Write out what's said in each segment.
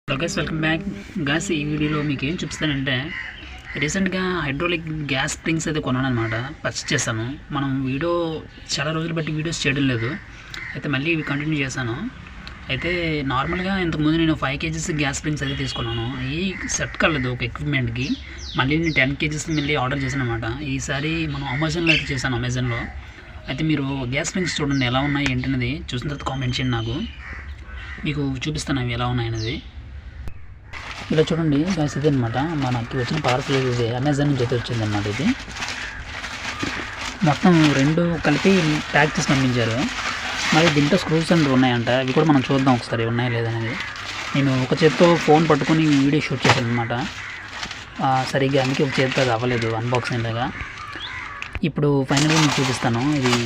Hello guys, welcome back. Gas ఈ వీడియోలో మీకు ఏం చూపిస్తానంటే, రీసెంట్గా హైడ్రాలిక్ గ్యాస్ స్ప్రింగ్స్ అయితే కొన్నాను అనమాట. పర్చేస్ చేశాను. మనం చాలా రోజులు బట్టి వీడియోస్ చేయడం లేదు, అయితే మళ్ళీ ఇవి కంటిన్యూ చేశాను. అయితే నార్మల్గా ఇంతకుముందు నేను 5 kgs గ్యాస్ స్ప్రింగ్స్ అయితే తీసుకున్నాను. ఈ సెట్ కలదు ఒక ఎక్విప్మెంట్కి. మళ్ళీ నేను 10 kgs మళ్ళీ ఆర్డర్ చేశాను అనమాట. ఈసారి మనం అమెజాన్లో అయితే చేశాను. అమెజాన్లో అయితే మీరు గ్యాస్ స్ప్రింగ్స్ చూడండి ఎలా ఉన్నాయి ఏంటనేది. చూసిన తర్వాత కామెంట్ చేయండి, నాకు మీకు చూపిస్తాను అవి ఎలా ఉన్నాయనేది. ఇలా చూడండి గ్యాస్, ఇది అనమాట మనకి వచ్చిన పార్సల్. ఇది అమెజాన్ నుంచి అయితే వచ్చింది అనమాట. ఇది మొత్తం 2 కలిపి ప్యాక్ చేసి పంపించారు. మరి దీంట్లో స్క్రూస్ అండ్ ఉన్నాయంట. అవి కూడా మనం చూద్దాం ఒకసారి ఉన్నాయా లేదనేది. నేను ఒక చేత్తో ఫోన్ పట్టుకొని వీడియో షూట్ చేశాను అనమాట. సరిగ్గా అందుకే ఒక చేత్తో అది అవ్వలేదు అన్బాక్సింగ్ లాగా. ఇప్పుడు ఫైనల్గా మీకు చూపిస్తాను. ఇది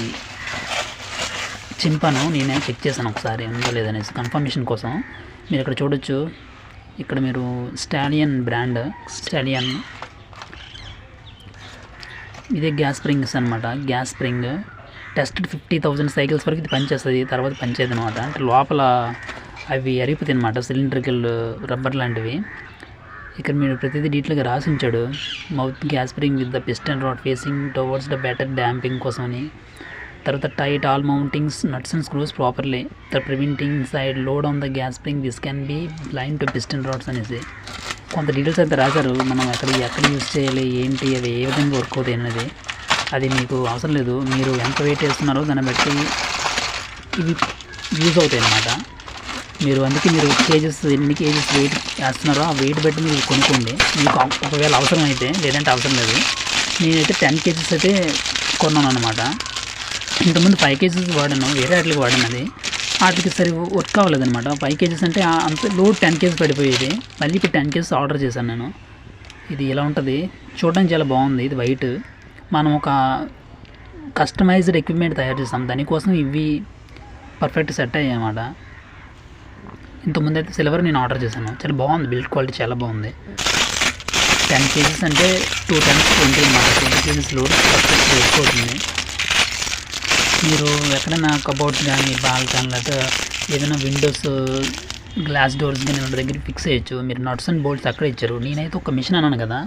చింపాను, నేనే చెక్ చేశాను ఒకసారి ఉందా లేదనేసి కన్ఫర్మేషన్ కోసం. మీరు ఇక్కడ చూడొచ్చు, ఇక్కడ మీరు స్టాలియన్ బ్రాండ్, స్టాలియన్ ఇదే గ్యాస్ స్ప్రింగ్స్ అనమాట. గ్యాస్ స్ప్రింగ్ టెస్టెడ్ 50,000 సైకిల్స్ వరకు ఇది పనిచేస్తుంది, తర్వాత పనిచేయదు అనమాట. అంటే లోపల అవి అరిగిపోతాయి అనమాట, సిలిండ్రికల్ రబ్బర్ లాంటివి. ఇక్కడ మీరు ప్రతిదీ డీటెయిల్గా రాసించాడు. Mount gas spring with the piston rod facing towards the better damping కోసమని. తర్వాత tight all mountings nuts and screws properly the preventing side load on the gas spring this can be blind to piston rods అనేసి కొంత details అయితే రాశారు. మనం ఎక్కడ use చేయాలి, ఏంటి, అవి ఏ విధంగా వర్క్ అవుతాయి అనేది అది మీకు అవసరం లేదు. మీరు ఎంత వెయిట్ వేస్తున్నారో దాన్ని బట్టి ఇవి యూజ్ అవుతాయి అన్నమాట. అందుకే మీరు ఎన్ని కేజెస్ వెయిట్ వేస్తున్నారో ఆ వెయిట్ బట్టి మీరు కొనుక్కోండి, మీకు ఒకవేళ అవసరం అయితే. లేదంటే అవసరం లేదు. నేనైతే 10 kgs అయితే కొన్నాను అనమాట. ఇంతకుముందు 5 kgs వాడాను, వేరే వాటికి వాడాను. అది వాటికి సరి వర్క్ అవ్వలేదన్నమాట. 5 kgs అంటే అంత లోడ్ 10 kgs పడిపోయేది. మళ్ళీ ఇప్పుడు 10 kgs ఆర్డర్ చేశాను నేను. ఇది ఇలా ఉంటుంది, చూడడానికి చాలా బాగుంది. ఇది వైట్. మనం ఒక కస్టమైజ్డ్ ఎక్విప్మెంట్ తయారు చేస్తాం, దానికోసం ఇవి పర్ఫెక్ట్ సెట్ అయ్యాయి అన్నమాట. ఇంతకుముందు అయితే సిల్వర్ నేను ఆర్డర్ చేశాను. చాలా బాగుంది, బిల్డ్ క్వాలిటీ చాలా బాగుంది. 10 kgs అంటే 2 times 20 అన్నమాట. 20 kgs లోడ్ పర్ఫెక్ట్ ఎక్కువవుతుంది. మీరు ఎక్కడైనా కబోర్డ్స్ కానీ, బాల్కనీ, లేదా ఏదైనా విండోస్ గ్లాస్ డోర్స్ కానీ ఉన్న దగ్గర ఫిక్స్ చేయొచ్చు. మీరు నట్స్ అండ్ బోల్ట్స్ అక్కడ ఇచ్చారు. నేనైతే ఒక మిషన్ అన్నాను కదా,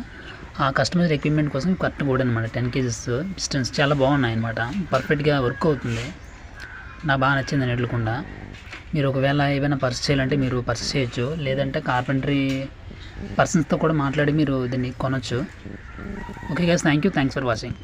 ఆ కస్టమైజ్డ్ ఎక్విప్మెంట్ కోసం కరెక్ట్ కూడా అనమాట. 10 kgs డిస్టెన్స్ చాలా బాగున్నాయి అనమాట. పర్ఫెక్ట్గా వర్క్ అవుతుంది. నాకు బాగా నచ్చింది అన్నిటికుండా. మీరు ఒకవేళ ఏమైనా పర్చేస్ చేయాలంటే మీరు పర్చేస్ చేయొచ్చు, లేదంటే కార్పెంటరీ పర్సన్స్తో కూడా మాట్లాడి మీరు దీన్ని కొనొచ్చు. Okay guys, thanks for watching.